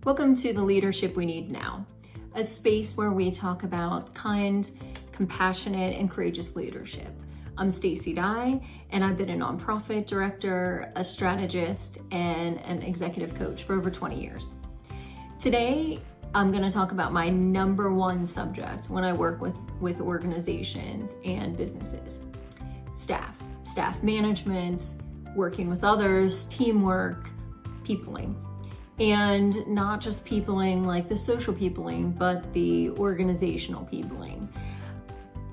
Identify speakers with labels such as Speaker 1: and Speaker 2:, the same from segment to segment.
Speaker 1: Welcome to the Leadership We Need Now, a space where we talk about kind, compassionate, and courageous leadership. I'm Stacey Dye, and I've been a nonprofit director, a strategist, and an executive coach for over 20 years. Today, I'm going to talk about my number one subject when I work with organizations and businesses: staff management, working with others, teamwork, peopling. And not just peopling like the social peopling, but the organizational peopling.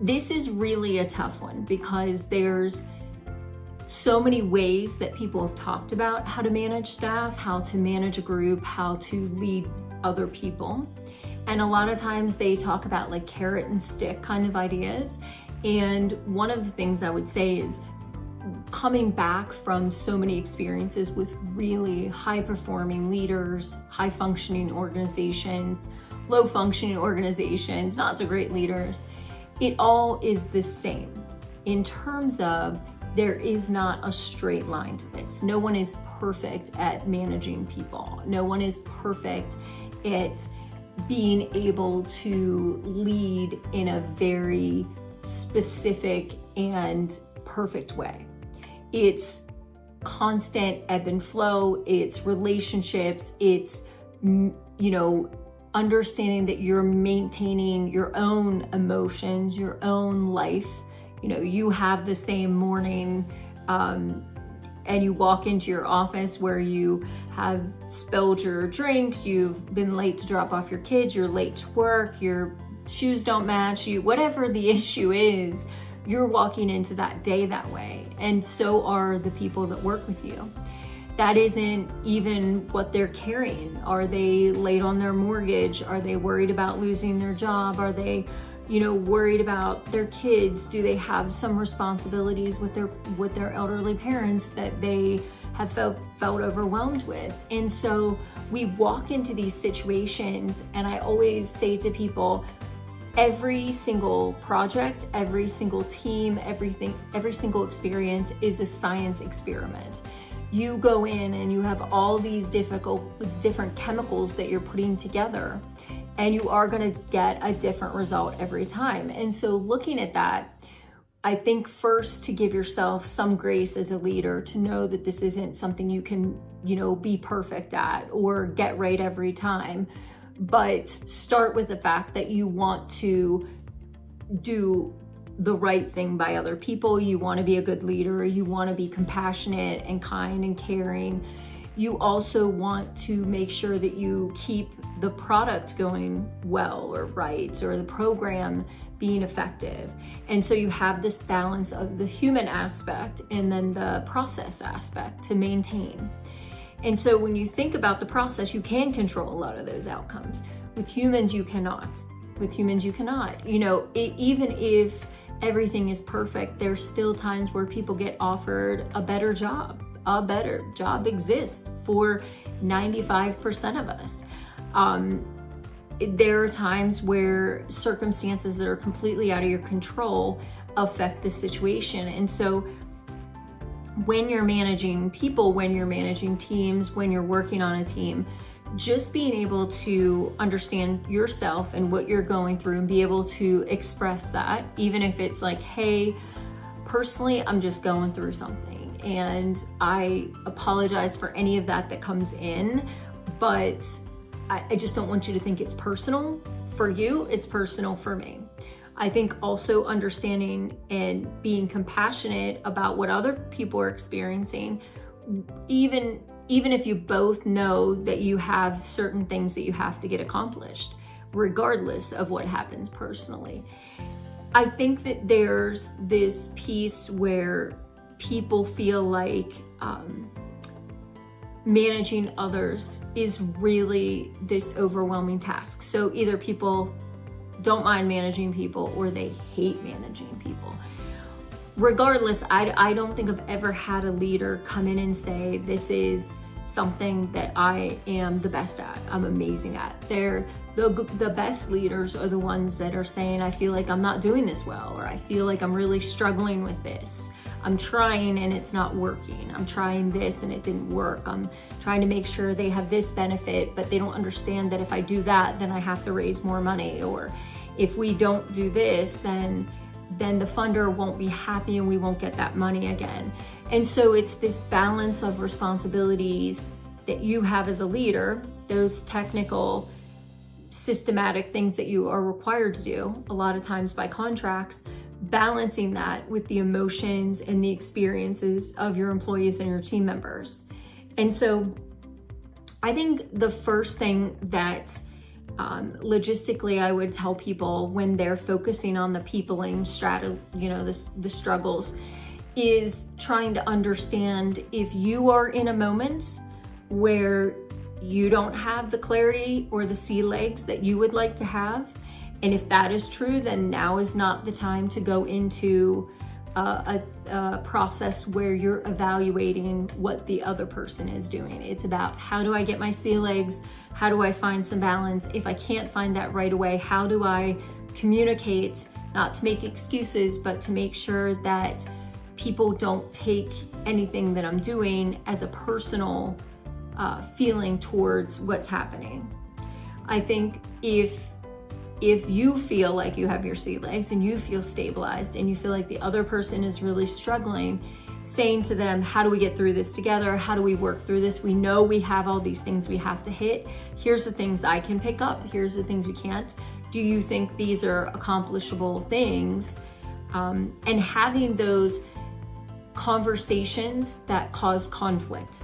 Speaker 1: This is really a tough one because there's so many ways that people have talked about how to manage staff, how to manage a group, how to lead other people. And a lot of times they talk about like carrot and stick kind of ideas. And one of the things I would say is, coming back from so many experiences with really high performing leaders, high functioning organizations, low functioning organizations, not so great leaders, it all is the same in terms of there is not a straight line to this. No one is perfect at managing people. No one is perfect at being able to lead in a very specific and perfect way. It's constant ebb and flow, it's relationships, it's, understanding that you're maintaining your own emotions, your own life. You have the same morning and you walk into your office where you have spilled your drinks, you've been late to drop off your kids, you're late to work, your shoes don't match you, whatever the issue is, you're walking into that day that way. And so are the people that work with you. That isn't even what they're carrying. Are they late on their mortgage? Are they worried about losing their job? Are they, worried about their kids? Do they have some responsibilities with their elderly parents that they have felt overwhelmed with? And so we walk into these situations, and I always say to people, every single project, every single team, every single experience is a science experiment. You go in and you have all these different chemicals that you're putting together, and you are going to get a different result every time. And so looking at that, I think first to give yourself some grace as a leader to know that this isn't something you can, be perfect at or get right every time. But start with the fact that you want to do the right thing by other people. You want to be a good leader. You want to be compassionate and kind and caring. You also want to make sure that you keep the product going well or right, or the program being effective. And so you have this balance of the human aspect and then the process aspect to maintain. And so when you think about the process, you can control a lot of those outcomes. With humans, you cannot. Even if everything is perfect, there's still times where people get offered a better job. A better job exists for 95% of us. There are times where circumstances that are completely out of your control affect the situation. And so when you're managing people, when you're managing teams, when you're working on a team, just being able to understand yourself and what you're going through and be able to express that, even if it's like, hey, personally, I'm just going through something and I apologize for any of that comes in, but I just don't want you to think it's personal for you, it's personal for me. I think also understanding and being compassionate about what other people are experiencing, even if you both know that you have certain things that you have to get accomplished, regardless of what happens personally. I think that there's this piece where people feel like managing others is really this overwhelming task. So either people don't mind managing people or they hate managing people. Regardless, I don't think I've ever had a leader come in and say, this is something that I am the best at, I'm amazing at. The best leaders are the ones that are saying, I feel like I'm not doing this well, or I feel like I'm really struggling with this. I'm trying and it's not working. I'm trying this and it didn't work. I'm trying to make sure they have this benefit, but they don't understand that if I do that, then I have to raise more money. Or if we don't do this, then the funder won't be happy and we won't get that money again. And so it's this balance of responsibilities that you have as a leader, those technical, systematic things that you are required to do, a lot of times by contracts, balancing that with the emotions and the experiences of your employees and your team members. And so I think the first thing that logistically I would tell people when they're focusing on the peopling strategy, the struggles, is trying to understand if you are in a moment where you don't have the clarity or the sea legs that you would like to have. And if that is true, then now is not the time to go into a process where you're evaluating what the other person is doing. It's about, how do I get my sea legs? How do I find some balance? If I can't find that right away, how do I communicate, not to make excuses, but to make sure that people don't take anything that I'm doing as a personal feeling towards what's happening. I think if you feel like you have your sea legs and you feel stabilized and you feel like the other person is really struggling, saying to them, how do we get through this together? How do we work through this? We know we have all these things we have to hit. Here's the things I can pick up. Here's the things we can't. Do you think these are accomplishable things? And having those conversations that cause conflict,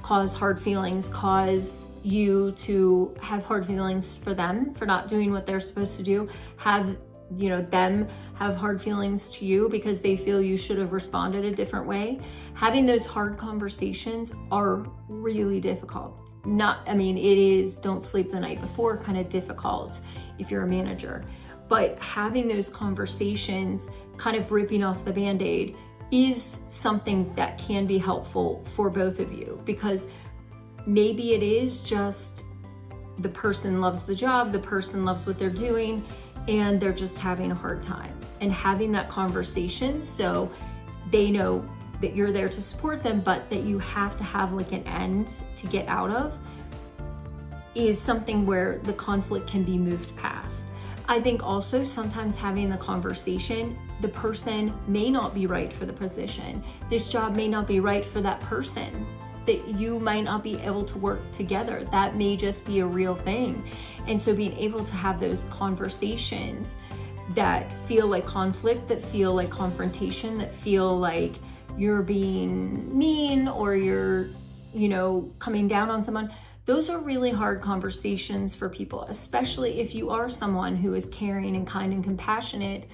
Speaker 1: cause hard feelings, cause you to have hard feelings for them for not doing what they're supposed to do, have them have hard feelings to you because they feel you should have responded a different way. Having those hard conversations are really difficult. It is don't sleep the night before kind of difficult if you're a manager, but having those conversations, kind of ripping off the Band-Aid, is something that can be helpful for both of you, because maybe it is just the person loves the job, the person loves what they're doing, and they're just having a hard time. And having that conversation so they know that you're there to support them, but that you have to have like an end to get out of, is something where the conflict can be moved past. I think also sometimes having the conversation, the person may not be right for the position. This job may not be right for that person, that you might not be able to work together. That may just be a real thing. And so being able to have those conversations that feel like conflict, that feel like confrontation, that feel like you're being mean or you're, coming down on someone, those are really hard conversations for people, especially if you are someone who is caring and kind and compassionate.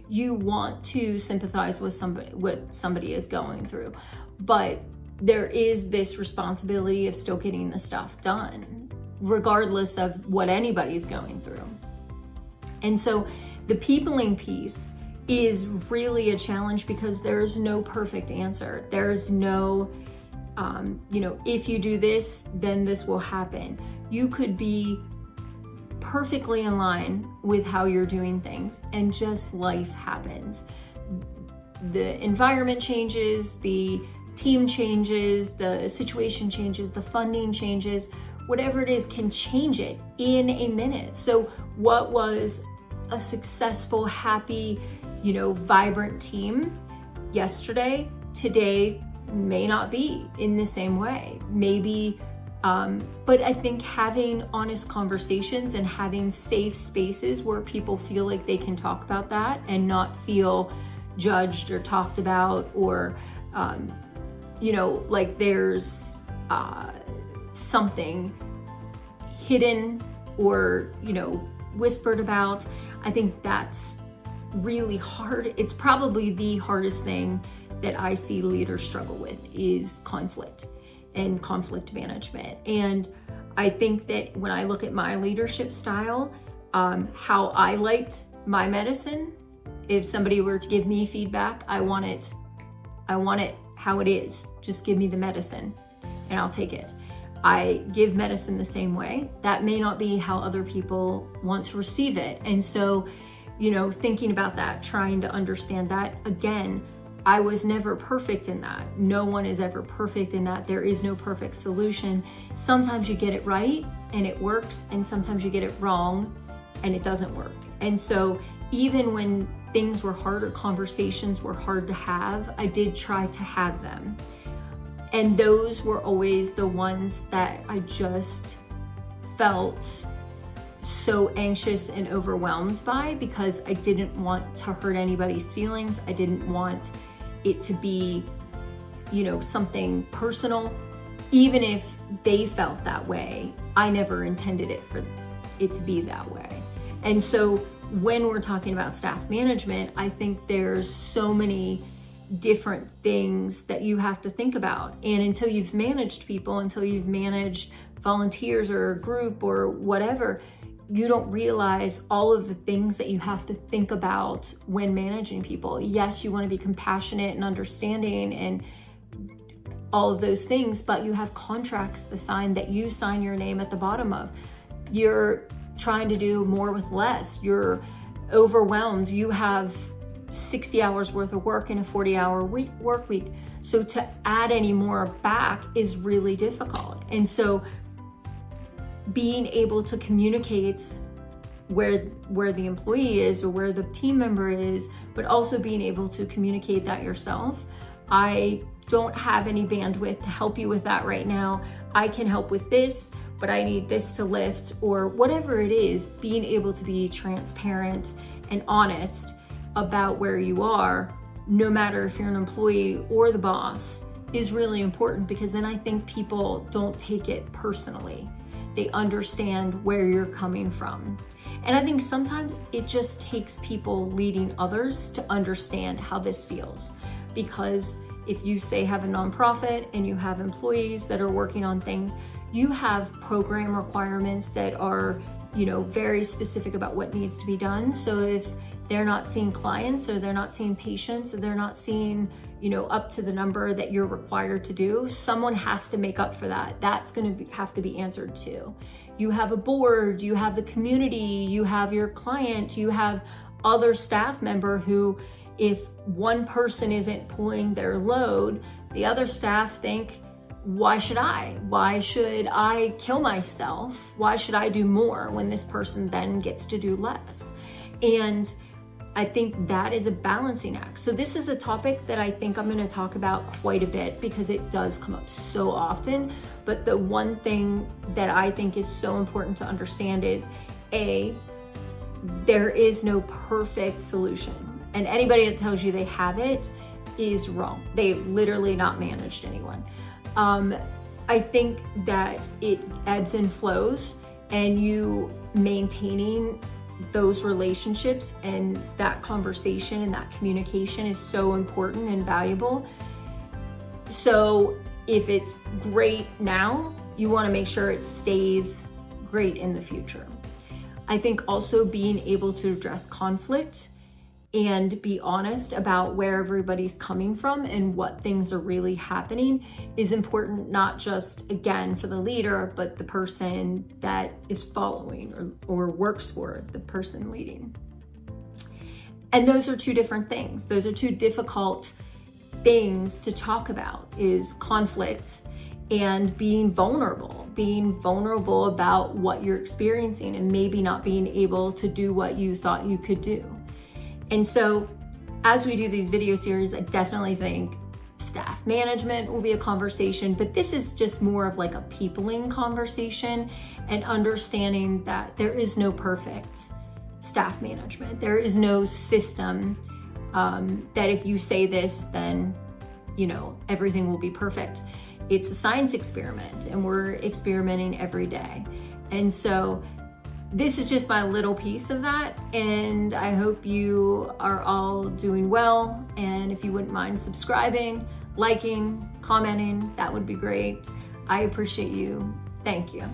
Speaker 1: You want to sympathize with what somebody is going through, but there is this responsibility of still getting the stuff done, regardless of what anybody's going through. And so the peopling piece is really a challenge because there's no perfect answer. There's no, if you do this, then this will happen. You could be perfectly in line with how you're doing things, and just life happens. The environment changes, the team changes, the situation changes, the funding changes, whatever it is can change it in a minute. So what was a successful, happy, vibrant team yesterday, today may not be in the same way. Maybe, but I think having honest conversations and having safe spaces where people feel like they can talk about that and not feel judged or talked about, or like there's something hidden or, whispered about. I think that's really hard. It's probably the hardest thing that I see leaders struggle with, is conflict and conflict management. And I think that when I look at my leadership style, how I liked my medicine, if somebody were to give me feedback, I want it how it is. Just give me the medicine and I'll take it. I give medicine the same way. That may not be how other people want to receive it. And so, thinking about that, trying to understand that, again, I was never perfect in that. No one is ever perfect in that. There is no perfect solution. Sometimes you get it right and it works, and sometimes you get it wrong and it doesn't work. And so even when things were hard or conversations were hard to have, I did try to have them. And those were always the ones that I just felt so anxious and overwhelmed by, because I didn't want to hurt anybody's feelings. I didn't want it to be, something personal. Even if they felt that way, I never intended it for it to be that way. And so when we're talking about staff management, I think there's so many different things that you have to think about. And until you've managed people, until you've managed volunteers or a group or whatever, you don't realize all of the things that you have to think about when managing people. Yes, you want to be compassionate and understanding and all of those things, but you have contracts to sign that you sign your name at the bottom of. You're trying to do more with less. You're overwhelmed. You have 60 hours worth of work in a 40-hour work week. So to add any more back is really difficult. And so being able to communicate where the employee is or where the team member is, but also being able to communicate that yourself. I don't have any bandwidth to help you with that right now. I can help with this, but I need this to lift, or whatever it is. Being able to be transparent and honest about where you are, no matter if you're an employee or the boss, is really important, because then I think people don't take it personally. They understand where you're coming from. And I think sometimes it just takes people leading others to understand how this feels. Because if you say have a nonprofit and you have employees that are working on things, you have program requirements that are, very specific about what needs to be done. So if they're not seeing clients, or they're not seeing patients, or they're not seeing, up to the number that you're required to do, someone has to make up for that. That's going to have to be answered to. You have a board, you have the community, you have your client, you have other staff member who, if one person isn't pulling their load, the other staff think, why should I? Why should I kill myself? Why should I do more when this person then gets to do less? And I think that is a balancing act. So this is a topic that I think I'm going to talk about quite a bit, because it does come up so often. But the one thing that I think is so important to understand is, there is no perfect solution. And anybody that tells you they have it is wrong. They've literally not managed anyone. I think that it ebbs and flows, and you maintaining those relationships and that conversation and that communication is so important and valuable. So if it's great now, you want to make sure it stays great in the future. I think also being able to address conflict and be honest about where everybody's coming from and what things are really happening is important, not just, again, for the leader, but the person that is following or works for the person leading. And those are two different things. Those are two difficult things to talk about, is conflict and being vulnerable about what you're experiencing and maybe not being able to do what you thought you could do. And so as we do these video series, I definitely think staff management will be a conversation, but this is just more of like a peopling conversation and understanding that there is no perfect staff management. There is no system that if you say this, then, everything will be perfect. It's a science experiment, and we're experimenting every day. And so this is just my little piece of that, and I hope you are all doing well. And if you wouldn't mind subscribing, liking, commenting, that would be great. I appreciate you. Thank you.